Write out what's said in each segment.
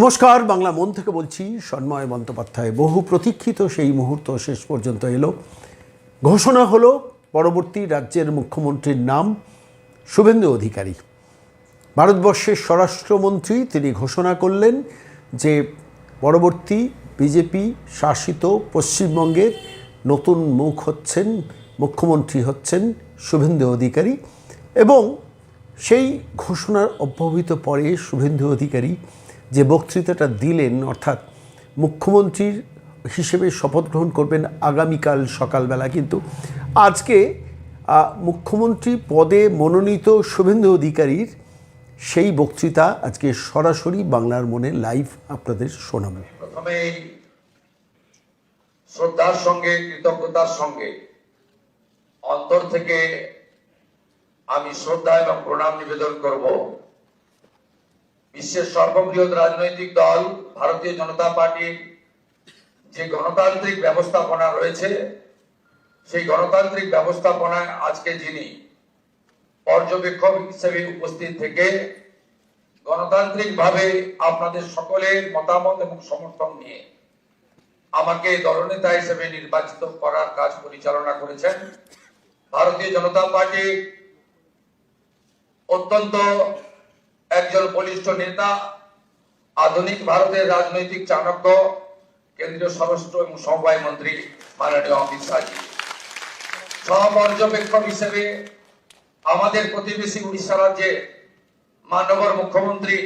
নমস্কার, বাংলা মন থেকে বলছি সন্ময় বন্দ্যোপাধ্যায়। বহু প্রতীক্ষিত সেই মুহূর্ত শেষ পর্যন্ত এলো। ঘোষণা হলো পরবর্তী রাজ্যের মুখ্যমন্ত্রীর নাম শুভেন্দু অধিকারী। ভারতবর্ষের স্বরাষ্ট্রমন্ত্রী তিনি ঘোষণা করলেন যে পরবর্তী বিজেপি শাসিত পশ্চিমবঙ্গের নতুন মুখ হচ্ছেন, মুখ্যমন্ত্রী হচ্ছেন শুভেন্দু অধিকারী। এবং সেই ঘোষণার অব্যবহিত পরে শুভেন্দু অধিকারী যে বক্তৃতাটা দিলেন, অর্থাৎ মুখ্যমন্ত্রীর হিসেবে শপথ গ্রহণ করবেন আগামীকাল সকালবেলা, কিন্তু আজকে মুখ্যমন্ত্রী পদে মনোনীত শুভেন্দু অধিকারীর সেই বক্তৃতা আজকে সরাসরি বাংলার মনে লাইভ আপনাদের শোনাবো। প্রথমে শ্রদ্ধার সঙ্গে কৃতজ্ঞতার সঙ্গে অন্তর থেকে আমি শ্রদ্ধা এবং প্রণাম নিবেদন করব বিশ্বের সর্ববৃহৎ রাজনৈতিক দল ভারতীয় জনতা পার্টির যে গণতান্ত্রিক ব্যবস্থাপনা রয়েছে, সেই গণতান্ত্রিক ব্যবস্থাপনায় আজকে যিনি পর্যবেক্ষক হিসেবে উপস্থিত থেকে গণতান্ত্রিকভাবে আপনাদের সকলের মতামত এবং সমর্থন নিয়ে আমাকে দলনেতা হিসেবে নির্বাচিত করার কাজ পরিচালনা করেছেন। ভারতীয় জনতা পার্টি অত্যন্ত একজন বলিষ্ঠ নেতা, আধুনিক ভারতের রাজনৈতিক চাণক্য, কেন্দ্রীয় স্বরাষ্ট্র এবং সমবায় মন্ত্রী মাননীয় অমিত শাহজি, সহপর্যবেক্ষক হিসেবে আমাদের প্রতিবেশী উড়িষ্যা রাজ্যে মাননীয় মুখ্যমন্ত্রী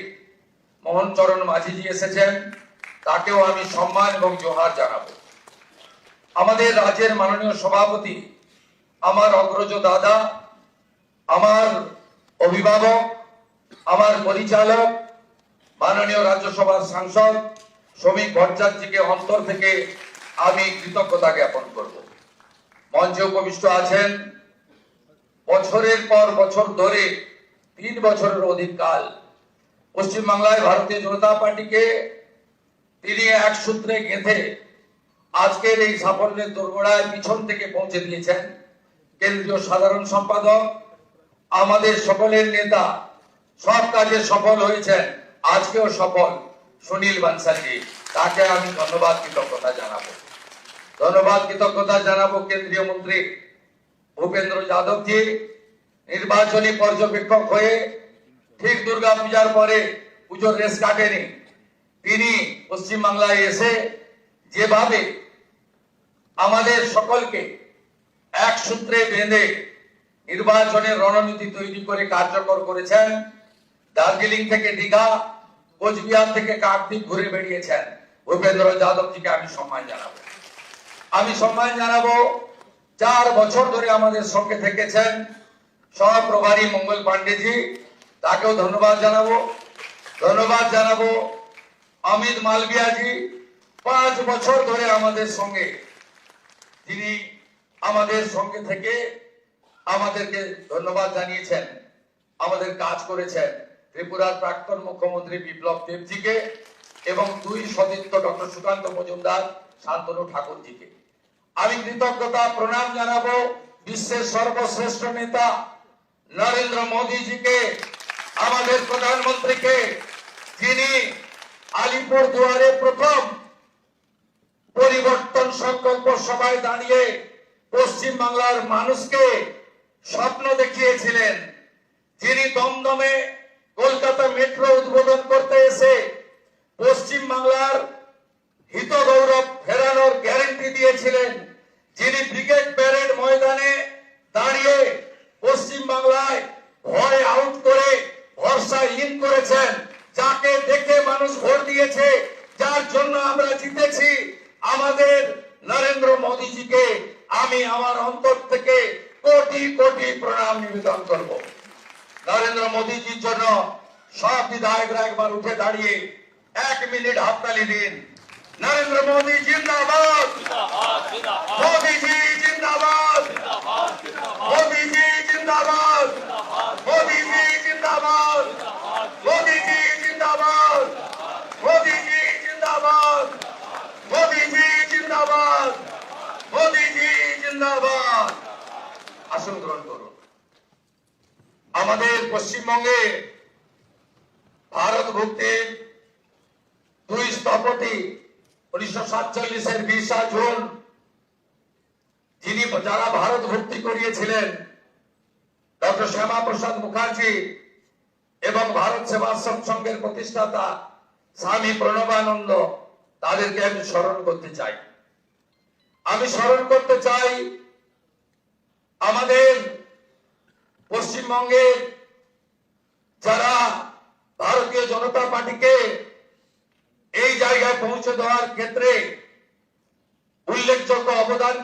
মোহন চরণ মাঝিজি এসেছেন, তাকেও আমি সম্মান এবং জোহার জানাবো। আমাদের রাজ্যের মাননীয় সভাপতি, আমার অগ্রজ দাদা, আমার অভিভাবক, আমার পরিচালক, মাননীয় রাজ্যসভার সাংসদ শ্রমিক ভট্টাচার্যকে অন্তর থেকে আমি কৃতজ্ঞতা জ্ঞাপন করব। মঞ্চে উপবিষ্ট আছেন বছরের পর বছর ধরে 3 বছরের অধিক কাল পশ্চিমবাংলায় ভারতীয় জনতা পার্টিকে তিনি এক সূত্রে গেঁথে আজকের এই সাফল্যের দোরগোড়ায় পিছন থেকে পৌঁছে দিয়েছেন কেন্দ্রীয় সাধারণ সম্পাদক, আমাদের সকলের নেতা, সব কাজে সফল হয়েছেন, আজকেও সফল সুনীল বানসালজি, তাকে আমি ধন্যবাদ কৃতজ্ঞতা জানাবো। ধন্যবাদ কৃতজ্ঞতা জানাবো কেন্দ্রীয় মন্ত্রী ভূপেন্দ্র যাদবজি, নির্বাচনী পর্যবেক্ষক হয়ে ঠিক দুর্গা পূজার পরে পুজোর রেস কাটেনি, তিনি পশ্চিমবাংলায় এসে যেভাবে আমাদের সকলকে এক সূত্রে বেঁধে নির্বাচনের রণনীতি তৈরি করে কার্যকর করেছেন। দার্জিলিং থেকে দীঘা, কোচবিহার থেকে কাকদ্বীপ ঘুরে বেরিয়েছেন। ভূপেন্দ্র যাদবজিকে আমি সম্মান জানাবো। আমি সম্মান জানাবো 4 বছর ধরে আমাদের সঙ্গে থেকেছেন সহপ্রভারী মঙ্গল পান্ডেজি, তাকেও ধন্যবাদ জানাবো। ধন্যবাদ জানাবো অমিত মালভিয়াজি, 5 বছর ধরে আমাদের সঙ্গে, তিনি আমাদের সঙ্গে থেকে আমাদেরকে ধন্যবাদ জানিয়েছেন, আমাদের কাজ করেছেন। ত্রিপুরার প্রাক্তন মুখ্যমন্ত্রী বিপ্লব দেবজিকে এবং 2 সতীর্থ ডক্টর সুকান্ত মজুমদার, শান্তনু ঠাকুরজিকে আমি কৃতজ্ঞতা প্রণাম জানাবো। বিশ্বের সর্বশ্রেষ্ঠ নেতা নরেন্দ্র মোদীজিকে, আমাদের প্রধানমন্ত্রীকে, যিনি আলিপুর দুয়ারে প্রথম পরিবর্তন সংকল্প সভায় দাঁড়িয়ে পশ্চিম বাংলার মানুষকে স্বপ্ন দেখিয়েছিলেন, যিনি দমদমে কলকাতা মেট্রো উদ্বোধন করতে এসে পশ্চিম বাংলার হিত গৌরব ফেরানোর গ্যারান্টি দিয়েছিলেন, যিনি ব্রিগেড প্যারেড ময়দানে দাঁড়িয়ে পশ্চিম বাংলায় ভয় আউট করে ভরসা ইন করেছেন, যাকে দেখে মানুষ ভোট দিয়েছে, যার জন্য আমরা জিতেছি, আমাদের নরেন্দ্র মোদীজিকে আমি আমার অন্তর থেকে কোটি কোটি প্রণাম নিবেদন করব। নরেন্দ্র মোদীজির জন্য সব বিধায়করা একবার উঠে দাঁড়িয়ে 1 মিনিট হাততালি দিন। নরেন্দ্র মোদী জিন্দাবাদ, মোদীজি জিন্দাবাদ, মোদীজি জিন্দাবাদ, মোদীজি জিন্দাবাদ, মোদীজি জিন্দাবাদ, মোদীজি জিন্দাবাদ, মোদীজি জিন্দাবাদ, মোদীজি জিন্দাবাদ। আসন গ্রহণ করুন। আমাদের পশ্চিমবঙ্গে ভারত ভক্তির সভাপতি 1947-এর 20 জুন যিনি যারা ভারত ভর্তি করিয়েছিলেন ডক্টর শ্যামা প্রসাদ মুখার্জি এবং ভারত সেবাশ্রম সংঘের প্রতিষ্ঠাতা স্বামী প্রণবানন্দ, তাদেরকে আমি স্মরণ করতে চাই। আমি স্মরণ করতে চাই আমাদের পশ্চিমবঙ্গের যারা ভারতীয় জনতা পার্টিকে এই জায়গায় পৌঁছে দেওয়ার ক্ষেত্রে উল্লেখযোগ্য অবদান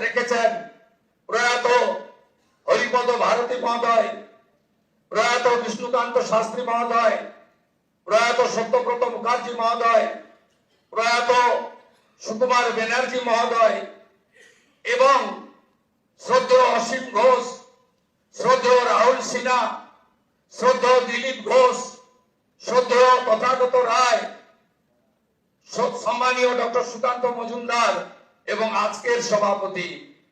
রেখেছেন প্রয়াত হরিপদ ভারতী মহোদয়, প্রয়াত বিষ্ণুকান্ত শাস্ত্রী মহোদয়, প্রয়াত সত্যব্রত মুখার্জি মহোদয়, প্রয়াত সুকুমার ব্যানার্জি মহোদয় এবং শ্রদ্ধেয় অসীম ঘোষ, শ্রদ্ধেয় রাহুল সিনহা, শ্রদ্ধেয় দিলীপ ঘোষ, শ্রদ্ধেয় তথাগত রায়, সম্মানীয় ডক্টর সুকান্ত মজুমদার এবং আজকের সভাপতি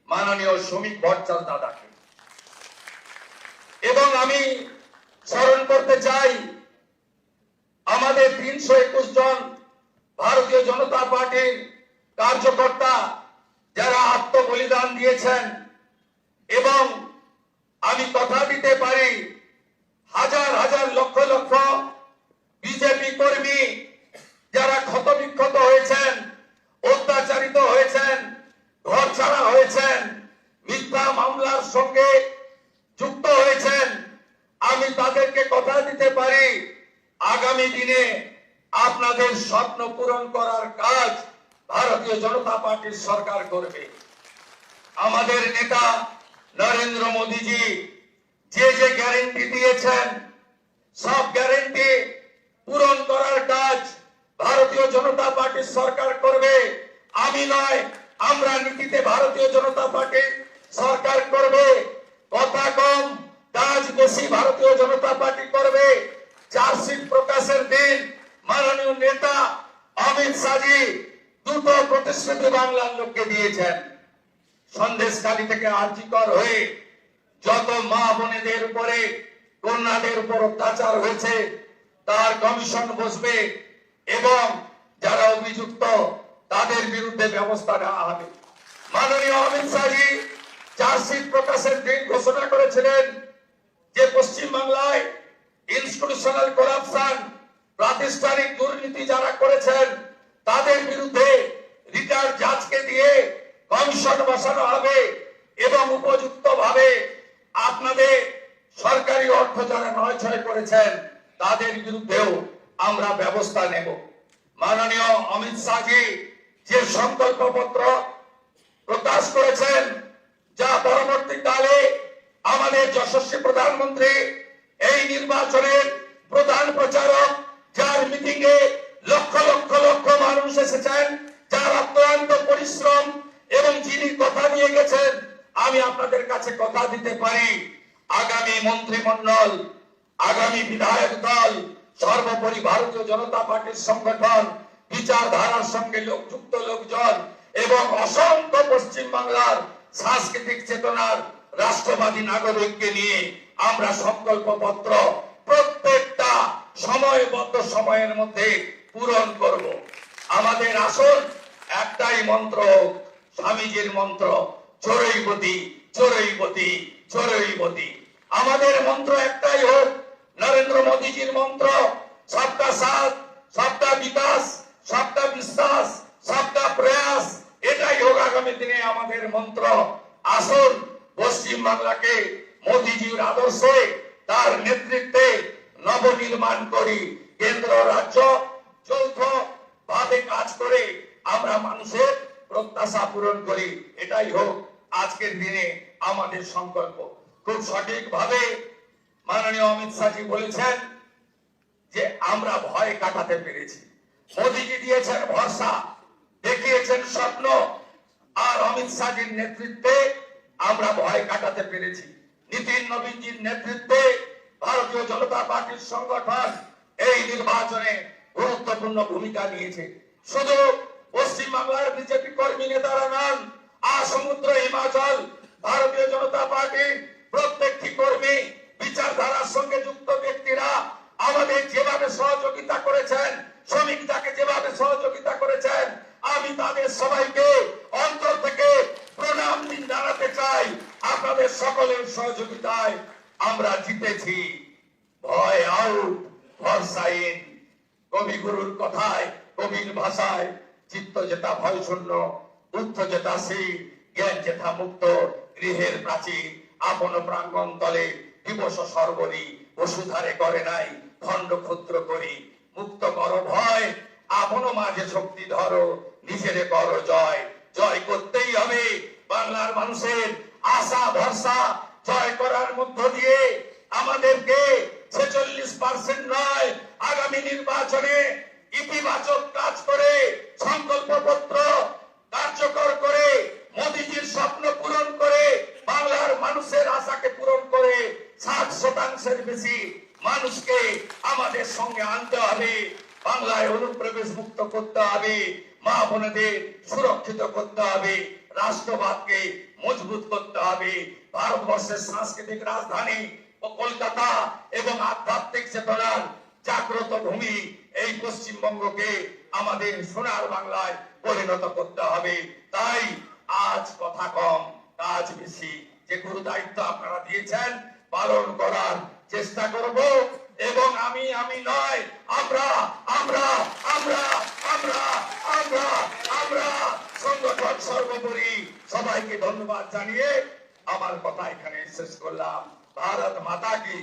মাননীয় শ্রমিক ভট্টাচার্য দাদাকে। এবং আমি স্মরণ করতে চাই আমাদের 321 জন ভারতীয় জনতা পার্টির কার্যকর্তা যারা আত্মবলিদান দিয়েছেন, এবং আমি কথা দিতে পারি হাজার হাজার লক্ষ লক্ষ বিজেপি কর্মী যারা ক্ষতবিক্ষত হয়েছেন, অত্যাচারিত হয়েছেন, ঘর ছাড়া হয়েছেন, মিথ্যা মামলার সঙ্গে যুক্ত হয়েছেন, আমি তাদেরকে কথা দিতে পারি আগামী দিনে আপনাদের স্বপ্ন পূরণ করার কাজ ভারতীয় জনতা পার্টির সরকার করবে। আমাদের নেতা নরেন্দ্র মোদীজি যে যে গ্যারান্টি দিয়েছেন সব গ্যারান্টি পূরণ করার কাজ ভারতীয় জনতা পার্টির সরকার করবে। আমি নয়, আমরা নীতিতে ভারতীয় জনতা পার্টি সরকার করবে। কথা কম কাজ বেশি ভারতীয় জনতা পার্টি করবে। চার্জশিট প্রকাশের দিন মাননীয় নেতা অমিত শাহজি দুটো প্রতিশ্রুতি বাংলার লোককে দিয়েছেন। সন্দেশখালী থেকে আর্জিকর হয়ে যত মা বোনেদের উপরে, কন্যাদের উপর অত্যাচার হয়েছে তার কমিশন বসবে এবং যারা অভিযুক্ত তাদের বিরুদ্ধে ব্যবস্থা নেওয়া হবে। মাননীয় অমিত শাহজি চার্জশিট প্রকাশের দিন ঘোষণা করেছিলেন যে পশ্চিমবাংলায় ইনস্টিটিউশনাল করাপশন, প্রাতিষ্ঠানিক দুর্নীতি যারা করেছেন তাদের বিরুদ্ধে রিটায়ার্ড জাজকে দিয়ে কমিশন বসানো হবে এবং উপযুক্ত ভাবে আপনাদের সরকারি অর্থ যারা নয়ছয় করেছেন তাদের বিরুদ্ধেও আমরা ব্যবস্থা নেব। মাননীয় অমিত শাহজি যে সংকল্পপত্র প্রকাশ করেছেন, যা পরবর্তীকালে আমাদের যশস্বী প্রধানমন্ত্রী এই নির্বাচনের প্রধান প্রচারক, যার মিটিং এ লক্ষ লক্ষ লক্ষ মানুষ এসেছেন, যার অক্লান্ত পরিশ্রম এবং যিনি কথা দিয়ে গেছেন, আমি আপনাদের কাছে কথা দিতে পারি আগামী মন্ত্রিমণ্ডল, আগামী বিধায়ক দল, সর্বোপরি ভারতীয় জনতা পার্টির সংগঠন, বিচারধারার সঙ্গে যুক্ত লোকজন এবং অসংখ্য পশ্চিমবাংলার সাংস্কৃতিক চেতনার রাষ্ট্রবাদী নাগরিককে নিয়ে আমরা সংকল্পপত্র প্রত্যেকটা সময়বদ্ধ সময়ের মধ্যে পূরণ করব। আমাদের আসল একটাই মন্ত্র, স্বামীজির মন্ত্র, চোরৈবতী চোরৈবতী চোরৈবতী। আমাদের মন্ত্র একটাই হোক নরেন্দ্র মোদীজির মন্ত্র, সবকা সাথ, সবকা বিকাশ, সবকা বিশ্বাস, সবকা প্রয়াস। এটাই হোক আগামী দিনে আমাদের মন্ত্র। আসুন পশ্চিম বাংলাকে মোদীজির আদর্শে, তার নেতৃত্বে নবনির্মাণ করি। কেন্দ্র রাজ্য যৌথ ভাবে কাজ করে আমরা মানুষের প্রত্যাশা পূরণ করি। এটাই হোক আজকের দিনে আমাদের সংকল্প। খুব সঠিক ভাবে মাননীয় অমিত শাহজি বলেছেন যে আমরা ভয় কাটাতে পেরেছি। মোদীজি দিয়েছেন ভরসা, দেখিয়েছেন স্বপ্ন, আর অমিত শাহজির নেতৃত্বে আমরা ভয় কাটাতে পেরেছি। নীতিন নবীনজির নেতৃত্বে ভারতীয় জনতা পার্টির সংগঠন এই নির্বাচনে গুরুত্বপূর্ণ ভূমিকা নিয়েছে। শুধু পশ্চিমবাংলার বিজেপি কর্মী নেতারা নন, সমুদ্র হিমাচল ভারতীয় জনতা পার্টির প্রত্যেকটি কর্মী, বিচারধারার সঙ্গে যুক্ত ব্যক্তিরা আমাদের যেভাবে সহযোগিতা করেছেন, শ্রমিকদাকে যেভাবে সহযোগিতা করেছেন, আমি তাদের সবাইকে অন্তর থেকে প্রণাম জানাতে চাই। আপনাদের সকলের সহযোগিতায় আমরা জিতেছি। ভয় আউট, ভরসা ইন। কবিগুরুর কথায়, কবির ভাষায়, চিত্ত যেটা ভয় শূন্য, বুদ্ধ যেটা স্থির, জ্ঞান যেথা মুক্ত, গৃহের প্রাচীর আপন প্রাঙ্গণ তলে দিবস সর্বরি বসুধারে করে নাই খণ্ড ক্ষুদ্র করি। মুক্ত কর ভয়, আপন মাঝে শক্তি ধরো, নিজেরে কর জয়। জয় করতেই হবে বাংলার মানুষের আশা ভরসা জয় করার মধ্য দিয়ে আমাদেরকে 46% নয়, আগামী নির্বাচনে ইতিবাচক কাজ করে সংকল্পপত্র কার্যকর করে মোদিজির স্বপ্ন পূরণ করে বাংলার মানুষের আশাকে পূরণ করে 60% বেশি মানুষকে আমাদের সঙ্গে আনতে হবে। বাংলায় অনুপ্রবেশ মুক্ত করতে হবে, মা বোনেদের সুরক্ষিত করতে হবে, রাষ্ট্রবাদকে মজবুত করতে হবে। ভারতবর্ষের সাংস্কৃতিক রাজধানী ও কলকাতা এবং আধ্যাত্মিক চেতনার জাগ্রত ভূমি এই পশ্চিমবঙ্গকে আমাদের সোনার বাংলায় পরিণত করতে হবে। তাই আজ কথা কম, কাজ বেশি। যে গুরু দায়িত্ব আপনারা দিয়েছেন পালন করার চেষ্টা করব। এবং আমি নয়, আমরা আমরা আমরা আমরা আমরা আমরা সংগঠন সর্বোপরি। সবাইকে ধন্যবাদ জানিয়ে আমার কথা এখানে শেষ করলাম। ভারত মাতা কি।